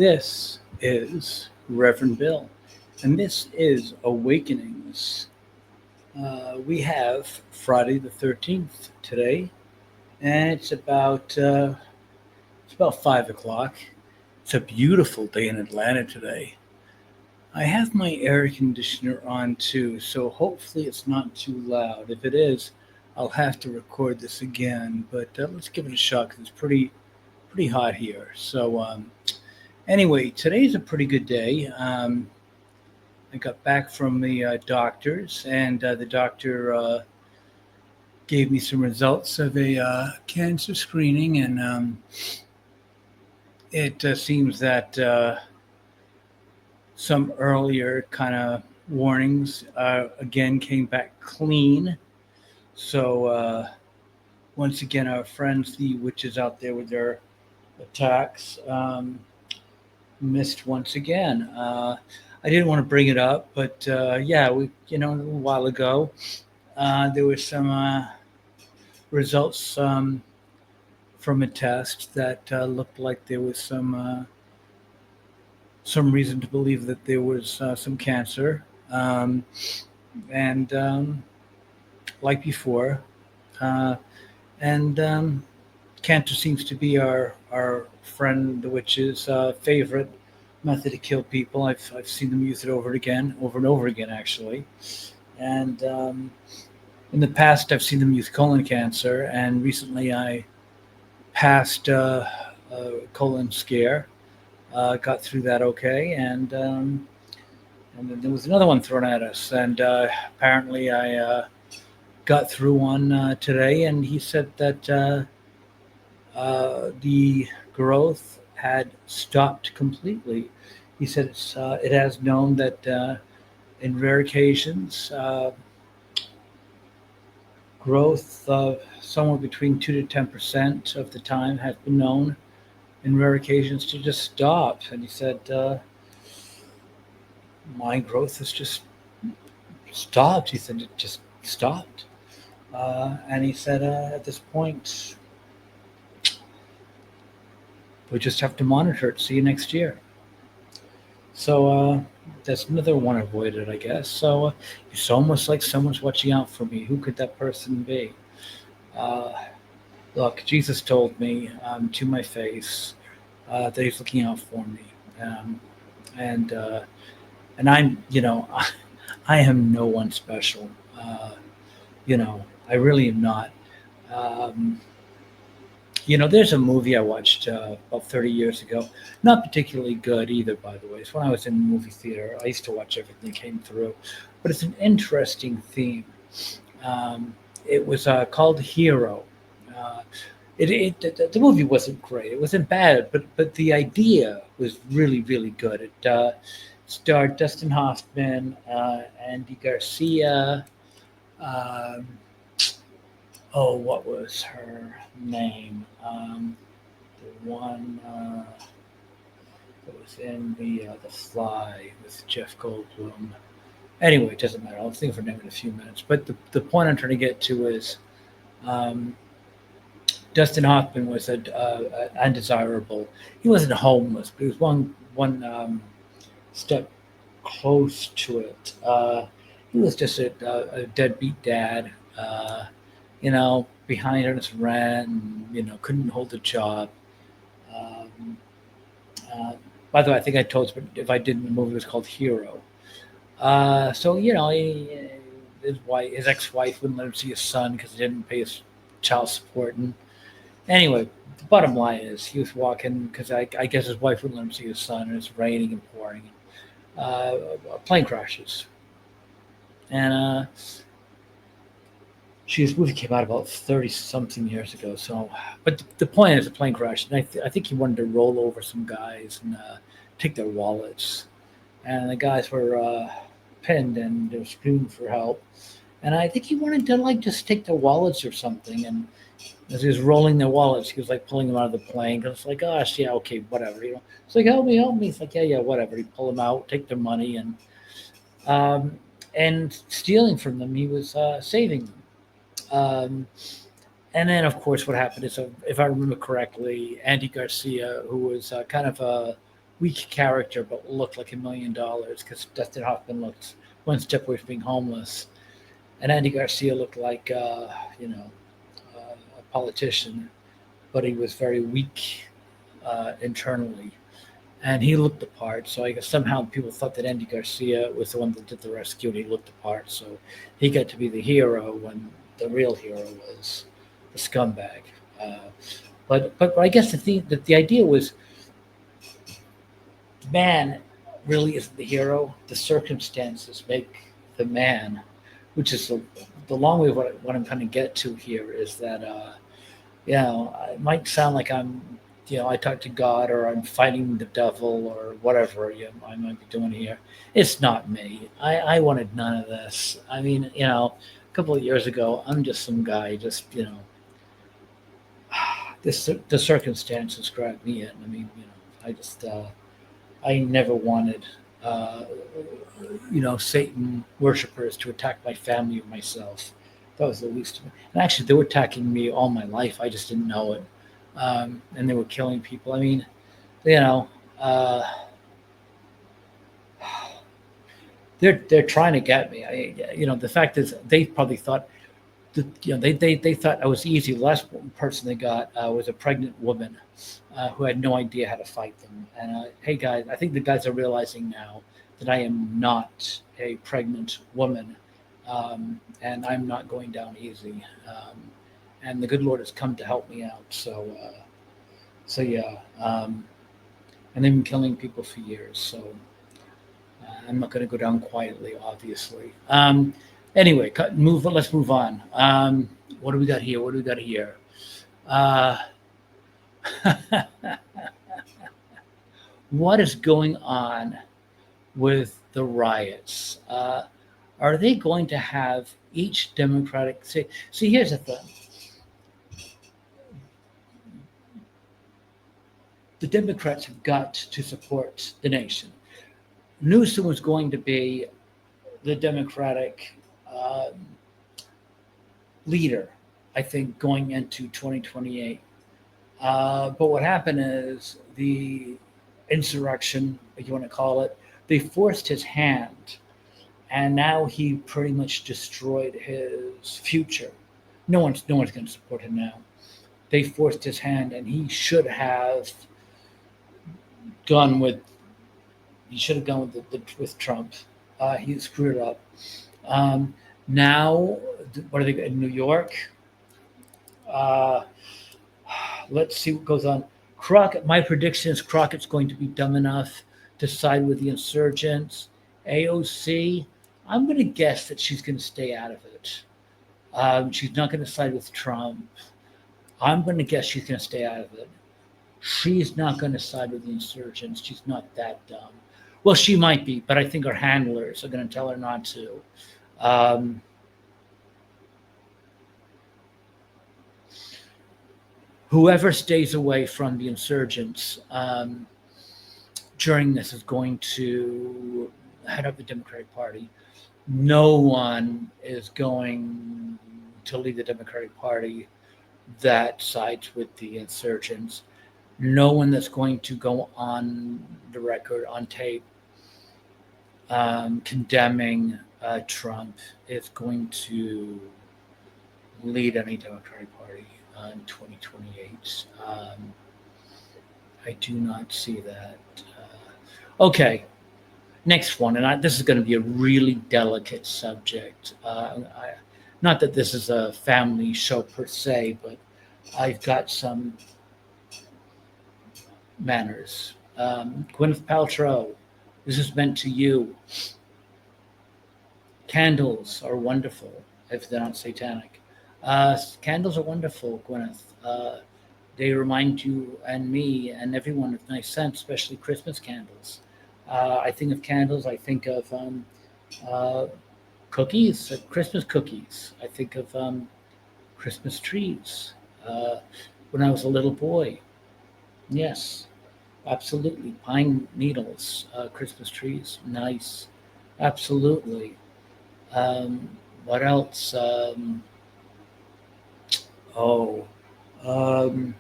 This is Reverend Bill, and this is Awakenings. We have Friday the 13th today, and it's about 5 o'clock. It's a beautiful day in Atlanta today. I have my air conditioner on too, so hopefully it's not too loud. If it is, I'll have to record this again. But let's give it a shot because it's pretty hot here. Anyway, today's a pretty good day. I got back from the doctors, and the doctor gave me some results of a cancer screening, and it seems that some earlier kind of warnings again came back clean. So once again, our friends, the witches out there with their attacks, missed once again. I didn't want to bring it up, but yeah, a little while ago, there was some results from a test that looked like there was some reason to believe that there was some cancer, um, and like before, uh, and cancer seems to be our friend, the witch's favorite method to kill people. I've seen them use it over and over again, actually. And in the past, I've seen them use colon cancer, and recently I passed a colon scare, got through that okay, and then there was another one thrown at us, and apparently I got through one today, and he said that the growth had stopped completely. He said it has known that in rare occasions, growth of somewhere between 2 to 10% of the time has been known in rare occasions to just stop. And he said, my growth has just stopped. He said, it just stopped. And he said, at this point, we just have to monitor it. See you next year. So that's another one avoided, I guess. So it's almost like someone's watching out for me. Who could that person be? Uh, Look, Jesus told me to my face that He's looking out for me, um, and I'm, I am no one special. Uh, I really am not. Um, there's a movie I watched about 30 years ago. Not particularly good either, by the way. It's when I was in the movie theater. I used to watch everything that came through. But it's an interesting theme. Um, it was called Hero. Uh, the movie wasn't great. It wasn't bad, but the idea was really, really good. It starred Dustin Hoffman, Andy Garcia. Um, oh, what was her name? The one that was in the Fly with Jeff Goldblum. Anyway, it doesn't matter. I'll think of her name in a few minutes. But the point I'm trying to get to is um, Dustin Hoffman was undesirable. He wasn't homeless, but he was one step close to it. He was just a deadbeat dad. Behind on his rent, and, couldn't hold a job. Um, uh, by the way, I think I told you, but if I didn't, the movie was called Hero. So his ex-wife wouldn't let him see his son because he didn't pay his child support. And anyway, the bottom line is he was walking because I guess his wife wouldn't let him see his son, and it's raining and pouring. Uh, a plane crashes, and this movie came out about 30 something years ago. So, but the point is, the plane crashed, and I think he wanted to roll over some guys and take their wallets, and the guys were pinned and they were screaming for help. And I think he wanted to like just take their wallets or something. And as he was rolling their wallets, he was like pulling them out of the plane. Cause it's like, gosh, yeah, okay, whatever. It's like, help me, help me. It's like, yeah, yeah, whatever. He pull them out, take their money, um, and stealing from them. He was saving them. Um, and then, of course, what happened is, if I remember correctly, Andy Garcia, who was kind of a weak character, but looked like $1 million because Dustin Hoffman looked one step away from being homeless, and Andy Garcia looked like a politician, but he was very weak internally, and he looked the part. So I guess somehow people thought that Andy Garcia was the one that did the rescue, and he looked the part. So he got to be the hero when the real hero was the scumbag. Uh, but I guess the idea was the man really isn't the hero. The circumstances make the man, which is the long way of what I'm trying to get to here is that it might sound like I talk to God or I'm fighting the devil or whatever I might be doing here. It's not me. I wanted none of this. I mean, a couple of years ago, I'm just some guy, just the circumstances grabbed me in. I mean, I just I never wanted uh, Satan worshippers to attack my family or myself. That was the least of it. And actually, they were attacking me all my life. I just didn't know it. And they were killing people. I mean, you know, uh, they're trying to get me. The fact is, they probably thought they thought I was easy. The last person they got was a pregnant woman who had no idea how to fight them. And hey, guys, I think the guys are realizing now that I am not a pregnant woman, and I'm not going down easy. And the good Lord has come to help me out. So yeah, and they've been killing people for years. So I'm not going to go down quietly, obviously. Anyway, move. Let's move on. What do we got here? What do we got here? Uh, what is going on with the riots? Are they going to have each Democratic see? Here's the thing: the Democrats have got to support the nation. Newsom was going to be the Democratic um, leader, I think, going into 2028. But what happened is the insurrection, if you want to call it, they forced his hand, and now he pretty much destroyed his future. No one's going to support him now. They forced his hand, and gone with he should have gone with Trump. He screwed up. Um, Now, what are they in New York? Uh, let's see what goes on. Crockett, my prediction is Crockett's going to be dumb enough to side with the insurgents. AOC, I'm going to guess that she's going to stay out of it. She's not going to side with Trump. I'm going to guess she's going to stay out of it. She's not going to side with the insurgents. She's not that dumb. Well, she might be, but I think her handlers are going to tell her not to. Um, Whoever stays away from the insurgents during this is going to head up the Democratic Party. No one is going to lead the Democratic Party that sides with the insurgents. No one that's going to go on the record, on tape, condemning Trump is going to lead any Democratic Party in 2028. I do not see that. Okay, next one, and this is going to be a really delicate subject. Not that this is a family show per se, but I've got some manners. Gwyneth Paltrow, this is meant to you. Candles are wonderful if they're not satanic. Candles are wonderful, Gwyneth. They remind you and me and everyone of nice scents, especially Christmas candles. I think of candles. I think of cookies, Christmas cookies. I think of Christmas trees. When I was a little boy, yes, absolutely. Pine needles, Christmas trees, nice. Absolutely. Um, what else? Oh, um,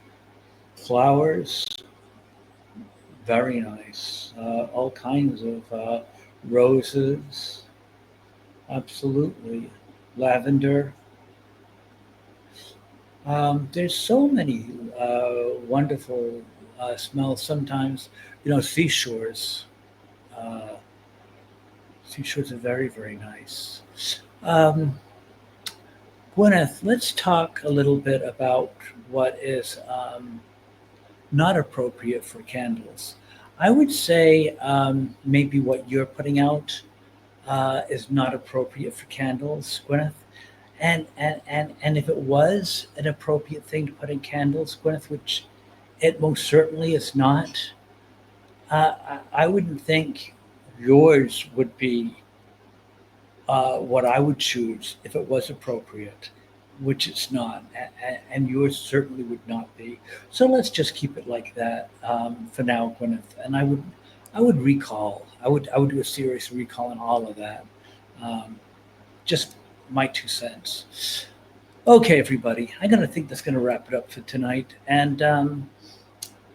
flowers, Very nice. All kinds of roses, absolutely. Lavender. There's so many wonderful smells. Sometimes, seashores. Uh, seashores are very, very nice. Um, Gwyneth, let's talk a little bit about what is not appropriate for candles. I would say maybe what you're putting out is not appropriate for candles, Gwyneth. And if it was an appropriate thing to put in candles, Gwyneth, which it most certainly is not, I wouldn't think yours would be what I would choose if it was appropriate, which it's not, and yours certainly would not be. So let's just keep it like that for now, Gwyneth. And I would recall. I would do a serious recall on all of that. Um, just my 2 cents. Okay, everybody. I'm gonna think that's gonna wrap it up for tonight, and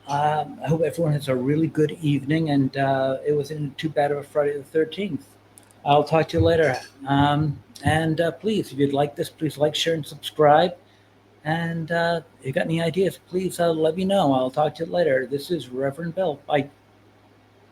I hope everyone has a really good evening. And it wasn't too bad of a Friday the 13th. I'll talk to you later. And please, if you'd like this, please like, share, and subscribe. And if you got any ideas, please let me know. I'll talk to you later. This is Reverend Bill. Bye.